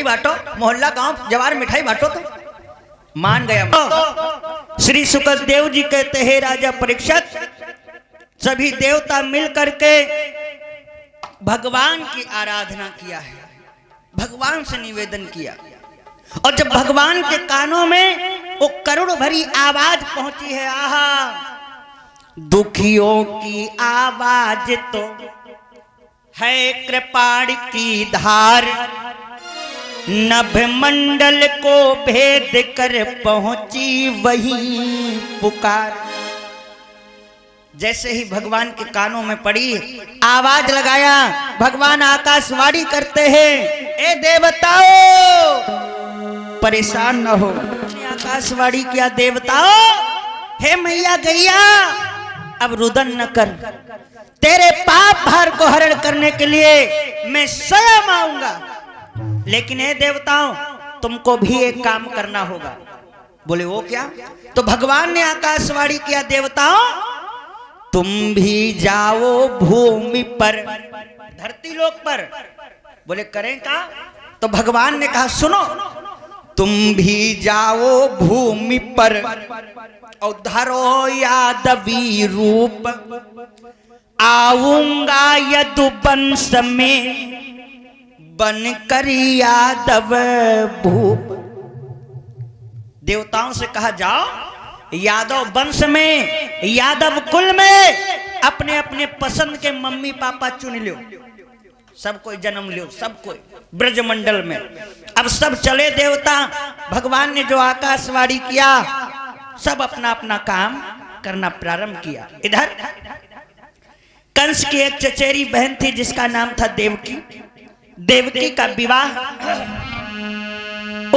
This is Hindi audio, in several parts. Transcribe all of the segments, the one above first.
मिठाई बांटो, मोहल्ला गांव जवार मिठाई बांटो। तो मान गया। श्री सुखदेव जी कहते हैं राजा परीक्षित, सभी देवता मिल करके भगवान की आराधना किया है, भगवान से निवेदन किया, और जब भगवान के कानों में वो करुण भरी आवाज पहुंची है, आहा दुखियों की आवाज तो है कृपाण की धार, नभ मंडल को भेद कर पहुंची वही पुकार। जैसे ही भगवान के कानों में पड़ी, आवाज लगाया, भगवान आकाशवाणी करते हैं, ए देवताओं परेशान न हो। आकाशवाणी किया, देवताओं हे मैया गैया अब रुदन न कर, तेरे पाप भार को हरण करने के लिए मैं स्वयं आऊंगा, लेकिन हे देवताओं तुमको भी एक काम करना होगा। बोले वो क्या? तो भगवान ने आकाशवाणी किया, देवताओं तुम भी जाओ भूमि पर, धरती लोक पर। बोले करें क्या? तो भगवान ने कहा सुनो, तुम भी जाओ भूमि पर और धरो यादवी रूप, आऊंगा यदुवंश में बनकर यादव भूप। देवताओं से कहा जाओ यादव वंश में, यादव कुल में अपने अपने पसंद के मम्मी पापा चुन लो, सब कोई जन्म लो, सब कोई ब्रजमंडल में। अब सब चले देवता, भगवान ने जो आकाशवाणी किया, सब अपना अपना काम करना प्रारंभ किया। इधर कंस की एक चचेरी बहन थी जिसका नाम था देवकी। देवकी का विवाह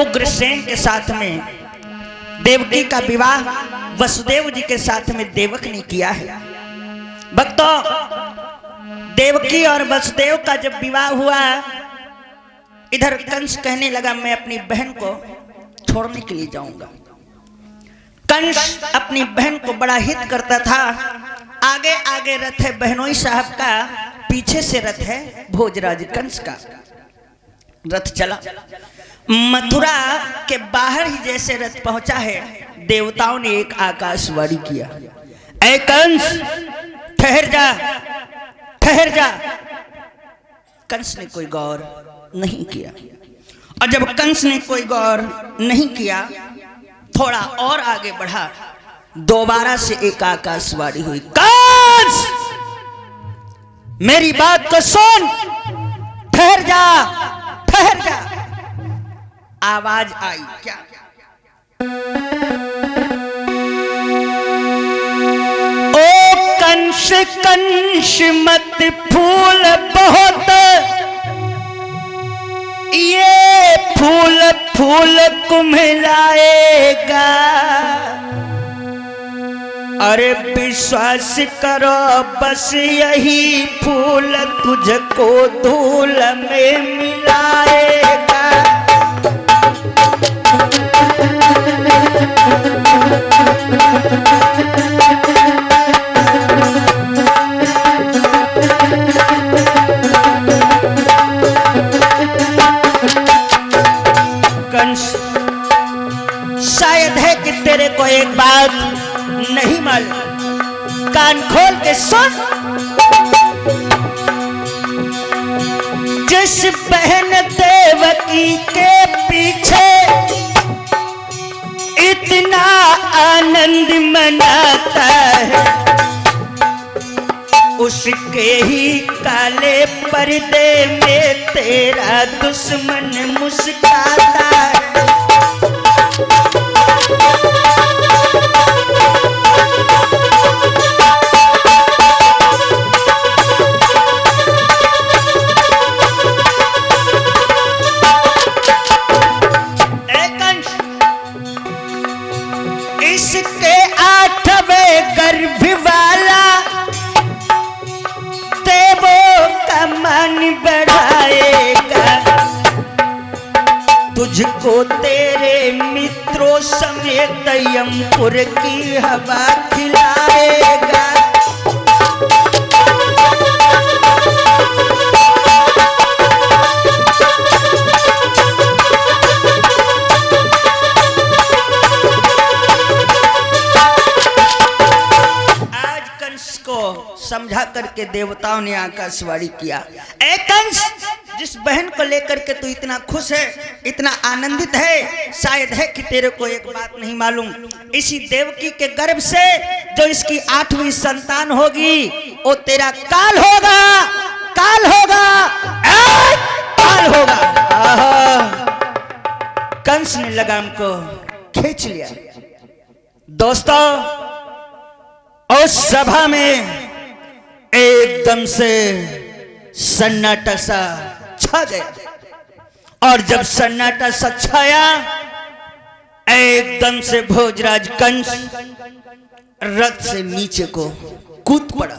उग्रसेन के साथ में, देवकी का विवाह वसुदेव जी के साथ में देवक ने किया है। भक्तों, देवकी और वसुदेव का जब विवाह हुआ, इधर कंस कहने लगा मैं अपनी बहन को छोड़ने के लिए जाऊंगा। कंस अपनी बहन को बड़ा हित करता था। आगे आगे रथ है बहनोई साहब का, पीछे से रथ है भोजराज कंस का। रथ चला, मथुरा के बाहर ही जैसे रथ पहुंचा है, देवताओं ने एक आकाशवाणी किया, ऐ कंस ठहर जा, ठहर जा। कंस ने कोई गौर नहीं किया, और जब कंस ने कोई गौर नहीं किया, थोड़ा और आगे बढ़ा, दोबारा से एक आकाशवाणी हुई, कंस मेरी बात को सुन, ठहर जा, ठहर जा। आवाज आई क्या? ओ कंस कंस मत फूल बहुत, ये फूल फूल कुम्हलाएगा, अरे विश्वास करो बस यही फूल तुझको धूल में मिलाएगा। कंस, शायद है कि तेरे को एक बात नहीं मालूम, कान खोल के सुन। जिस बहन देवकी के पीछे इतना आनंद मनाता है, उसके ही काले पर्दे में तेरा दुश्मन मुस्कुराता है। इसके 8वें गर्भ वाला देवों का मन बढ़ाएगा, तुझको तेरे मित्रों समेत यमपुर की हवा खिलाएगा। समझा करके देवताओं ने आकाशवाणी किया, ए कंस, जिस बहन को लेकर के तू इतना खुश है, इतना आनंदित है, शायद है कि तेरे को एक बात नहीं मालूम, इसी देवकी के गर्भ से जो इसकी 8वीं संतान होगी वो तेरा काल होगा, काल होगा, काल होगा। कंस ने लगाम को खींच लिया। दोस्तों, उस सभा में एकदम से सन्नाटा सा छा गया और जब सन्नाटा सा छाया एकदम से भोजराज कंस रथ से नीचे को कूद पड़ा।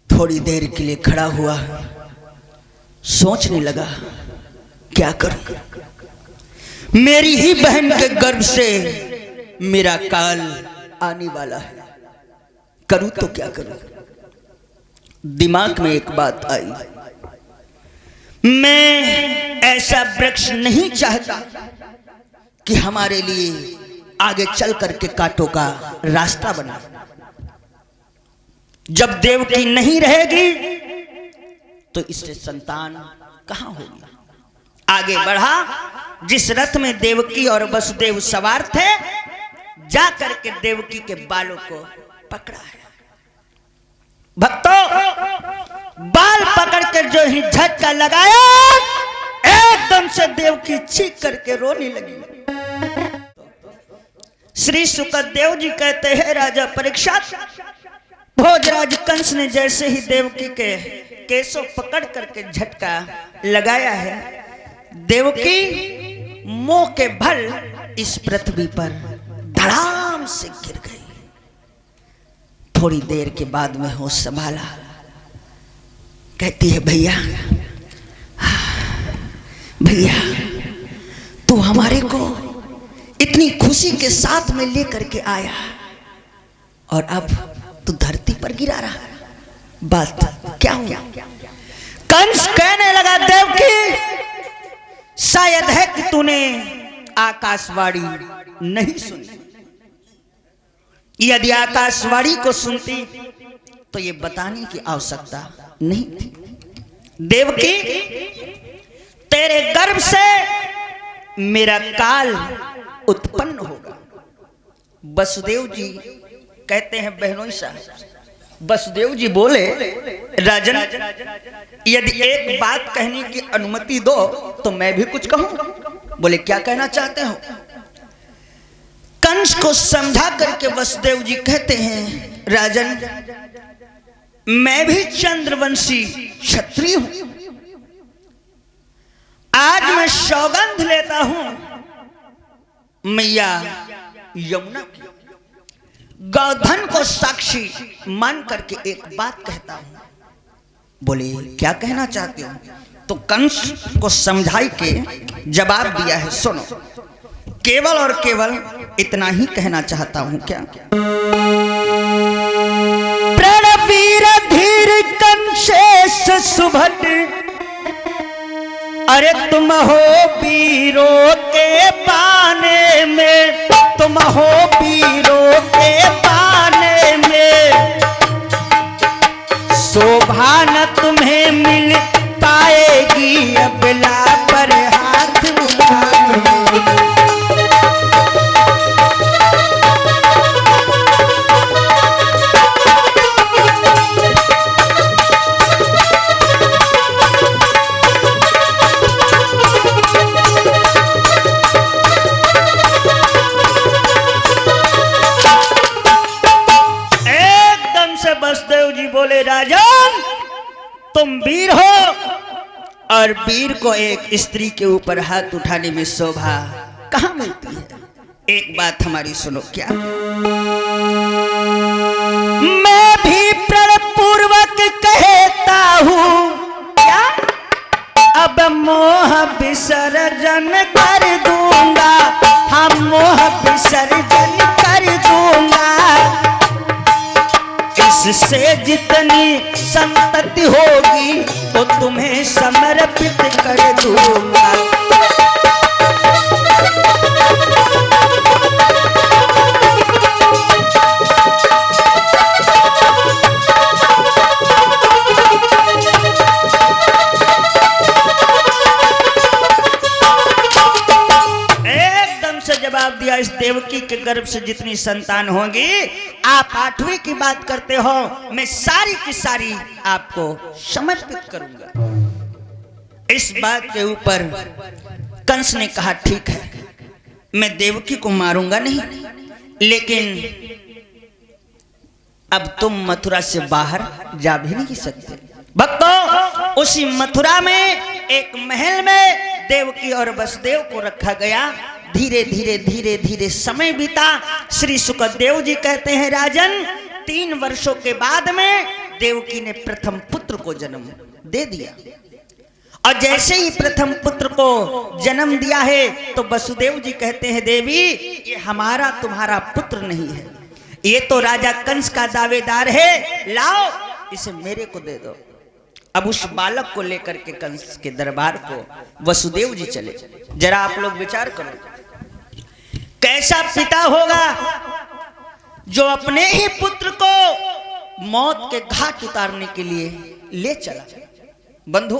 थोड़ी देर के लिए खड़ा हुआ, सोचने लगा क्या करूं, मेरी ही बहन के गर्भ से मेरा काल आने वाला है, करूं तो क्या करूं। दिमाग में एक बात आई, मैं ऐसा वृक्ष नहीं चाहता कि हमारे लिए आगे चल करके कांटों का रास्ता बना। जब देवकी नहीं रहेगी तो इससे संतान कहां होगी। आगे बढ़ा, जिस रथ में देवकी और वसुदेव सवार थे, जा करके देवकी के बालों को पकड़ा है। भक्तों, बाल पकड़ कर जो ही झटका लगाया, एकदम से देवकी चीख करके रोने लगी। श्री सुखदेव जी कहते हैं, राजा परीक्षित, भोजराज कंस ने जैसे ही देवकी के केसों पकड़ करके झटका लगाया है, देवकी मोह के भल इस पृथ्वी पर धड़ाम से गिर गई। थोड़ी देर के बाद में होश संभाला, कहती है, भैया भैया, तू हमारे को इतनी खुशी के साथ में लेकर के आया और अब तू धरती पर गिरा रहा, बात क्या हुआ। कंस कहने लगा, देवकी, शायद है कि तूने आकाशवाणी नहीं सुनी। यदि आकाशवाणी को सुनती तो ये बताने की आवश्यकता नहीं थी। देवकी, तेरे गर्भ से मेरा काल उत्पन्न होगा। वसुदेव जी कहते हैं, बहनों सा, वसुदेव जी बोले, राजन, यदि एक बात कहने की अनुमति दो तो मैं भी कुछ कहूं। बोले, क्या कहना चाहते हो। कंस को समझा करके वसुदेव जी कहते हैं, राजन, मैं भी चंद्रवंशी क्षत्रिय हूं। आज मैं सौगंध लेता हूं मैया यमुना की, गौधन को साक्षी मान करके एक बात कहता हूं। बोले, क्या कहना चाहते हो। तो कंस को समझाई के जवाब दिया है, सुनो, केवल और केवल इतना ही कहना चाहता हूं। क्या। प्रणवीर धीर कंशेष सुभट, अरे तुम हो वीरों के पाने में, तुम हो वीरों के पाने में, शोभा न तुम्हें मिल पाएगी अबला पर हाथ उठाने। बोले, राजन, तुम वीर हो और वीर को एक स्त्री के ऊपर हाथ उठाने में शोभा कहां मिलती है। एक बात हमारी सुनो। क्या। मैं भी प्रण पूर्वक कहता हूं, क्या, अब मोह विसर्जन कर दूंगा, हम मोह विसर्जन कर दूंगा, इससे जितनी संतति होगी तो तुम्हें समर्पित कर दूंगा। देवकी के गर्भ से जितनी संतान होंगी, आप 8वीं की बात करते हो, मैं सारी की सारी आपको समर्पित करूंगा। इस बात के ऊपर कंस ने कहा ठीक है, मैं देवकी को मारूंगा नहीं, लेकिन अब तुम मथुरा से बाहर जा भी नहीं सकते। भक्तों, उसी मथुरा में एक महल में देवकी और वसुदेव को रखा गया। धीरे धीरे धीरे धीरे समय बीता। श्री सुखदेव जी कहते हैं, राजन 3 वर्षों के बाद में देवकी ने प्रथम पुत्र को जन्म दे दिया। और जैसे ही प्रथम पुत्र को जन्म दिया है तो वसुदेव जी कहते हैं, देवी ये हमारा तुम्हारा पुत्र नहीं है, ये तो राजा कंस का दावेदार है, लाओ इसे मेरे को दे दो। अब उस बालक को लेकर के कंस के दरबार को वसुदेव जी चले। जरा आप लोग विचार करो, कैसा पिता होगा जो अपने ही पुत्र को मौत के घाट उतारने के लिए ले चला। बंधु,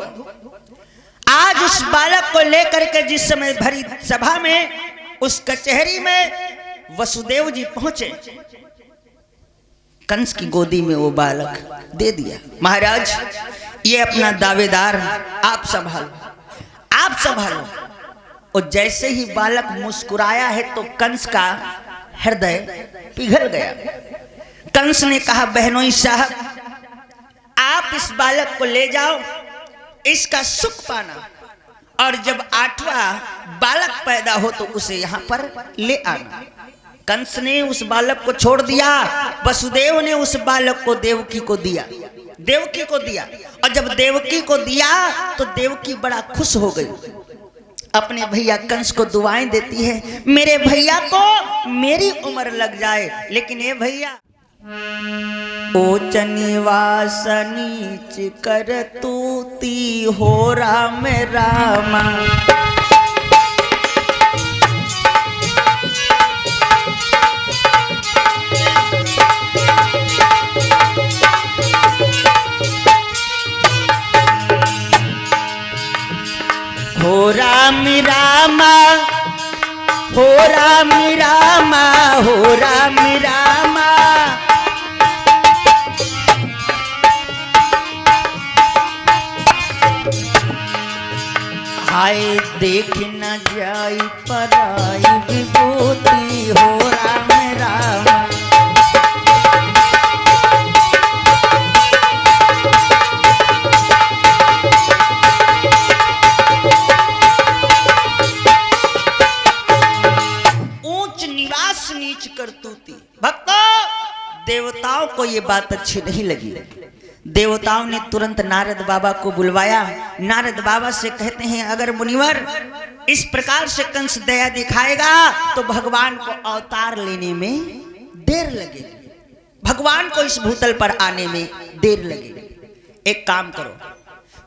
आज उस बालक को लेकर के जिस समय भरी सभा में, उस कचहरी में वसुदेव जी पहुंचे, कंस की गोदी में वो बालक दे दिया। महाराज, ये अपना दावेदार आप संभालो, आप संभालो। और जैसे ही बालक मुस्कुराया है तो कंस का हृदय पिघल गया। कंस ने कहा, बहनोई साहब, आप इस बालक को ले जाओ, इसका सुख पाना, और जब 8वां बालक पैदा हो तो उसे यहाँ पर ले आना। कंस ने उस बालक को छोड़ दिया। वसुदेव ने उस बालक को देवकी को दिया, देवकी को दिया। और जब देवकी को दिया तो देवकी बड़ा खुश हो गई, अपने भैया कंस को दुआएं देती है, मेरे भैया को मेरी उम्र लग जाए, लेकिन ये भैया ऊंच निवास नीच कर तूती हो राम रामा। हो राम रामा, हो राम रामा, हो राम रामा। हाय देख न जाई पराई विभूति, हो राम रामा। भक्तों, देवताओं को ये बात अच्छी नहीं लगी। देवताओं ने तुरंत नारद बाबा को बुलवाया। नारद बाबा से कहते हैं, अगर मुनिवर इस प्रकार से कंस दया दिखाएगा तो भगवान को अवतार लेने में देर लगेगी, भगवान को इस भूतल पर आने में देर लगेगी। एक काम करो,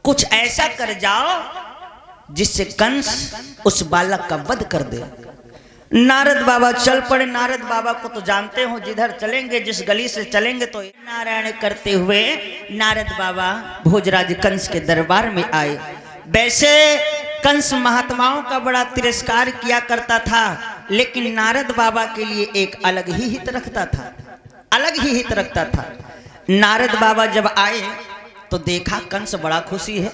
कुछ ऐसा कर जाओ जिससे कंस उस बालक का वध कर दे। नारद बाबा चल पड़े। नारद बाबा को तो जानते हो, जिधर चलेंगे, जिस गली से चलेंगे तो नारायण करते हुए नारद बाबा भोजराज कंस के दरबार में आए। वैसे कंस महात्माओं का बड़ा तिरस्कार किया करता था, लेकिन नारद बाबा के लिए एक अलग ही हित रखता था, अलग ही हित रखता था। नारद बाबा जब आए तो देखा कंस बड़ा खुशी है।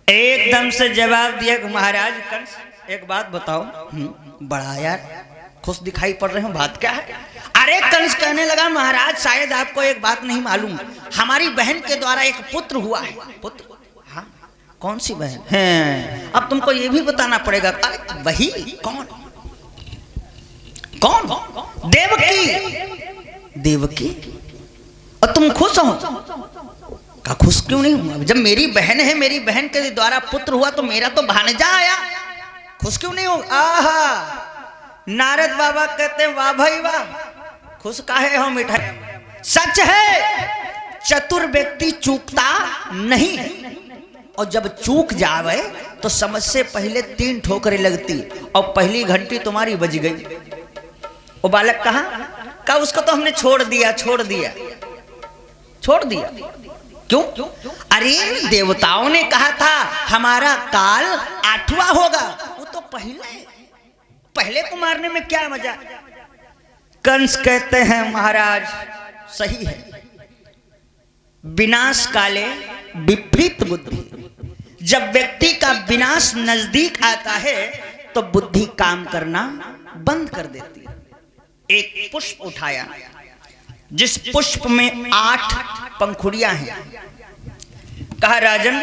एकदम से जवाब दिया, महाराज कंस एक बात बताओ। बड़ा यार खुश दिखाई पड़ रहे हो, बात क्या है? अरे कंस कहने लगा, महाराज शायद आपको एक बात नहीं मालूम, हमारी बहन के द्वारा एक पुत्र हुआ है। पुत्र? हाँ, कौन सी बहन है? अब तुमको ये भी बताना पड़ेगा। अरे वही कौन? कौन? देवकी। देवकी? और तुम खुश हो? का खुश क्यों नहीं हूं? जब मेरी बहन है, मेरी बहन के द्वारा पुत्र हुआ तो मेरा तो भांजा आया, खुश क्यों नहीं हो? आहा! नारद बाबा कहते हैं, वाह भाई वाह, खुश काहे हो मिठाई? सच है, चतुर व्यक्ति चूकता नहीं, और जब चूक जावे तो समझ से पहले 3 ठोकरें लगती, और पहली घंटी तुम्हारी बज गई। वो बालक कहाँ का? उसको तो हमने छोड़ दिया, छोड़ दिया, छोड़ दिया। क्यों? अरे देवताओं ने कहा था हमारा काल 8वां होगा, वो तो पहले पहले को मारने में क्या मजा। कंस कहते हैं महाराज सही है, विनाश काले विपरीत बुद्धि। जब व्यक्ति का विनाश नजदीक आता है तो बुद्धि काम करना बंद कर देती है। एक पुष्प उठाया, जिस पुष्प में 8 पंखुड़ियां हैं। कहा राजन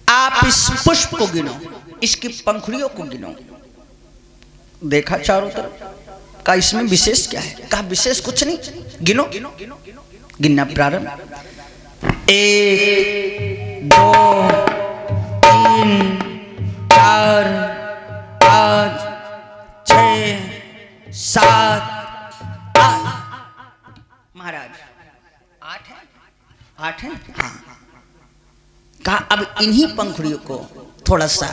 आप इस पुष्प को गिनो, इसकी पंखुड़ियों को गिनो। देखा चारों तरफ, कहा इसमें विशेष क्या है। कहा विशेष कुछ नहीं, गिनो। गिनना प्रारंभ, 1 2 3 4 5 6 7 8। महाराज 8 है। हाँ। कहा अब इन्हीं पंखुड़ियों को थोड़ा सा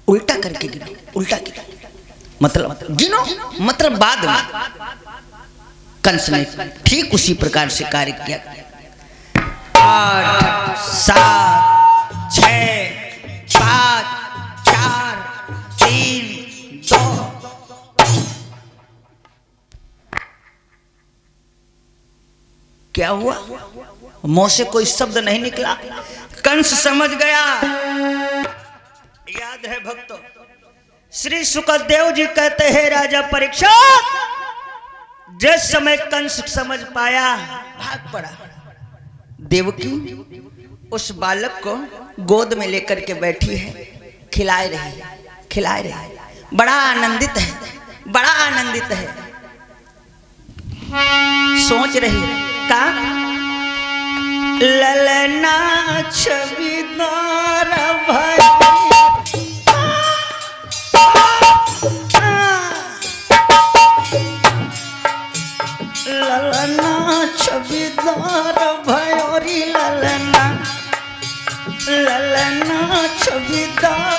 उल्टा करके गिनो। उल्टा गिनो मतलब गिनो, मतलब बाद में। कंस ने ठीक उसी प्रकार से कार्य किया। 8 7 6 5 4 3 2। क्या हुआ? मुंह से कोई शब्द नहीं निकला। कंस समझ गया। याद है भक्तों, श्री सुखदेव जी कहते हैं राजा परीक्षित, जिस समय कंस समझ पाया भाग पड़ा। देवकी उस बालक को गोद में लेकर के बैठी है, खिलाए रही। बड़ा आनंदित है, बड़ा आनंदित है। सोच रही का ललना छविदार भई, ललना छविदार भयोरी, ललना छविदार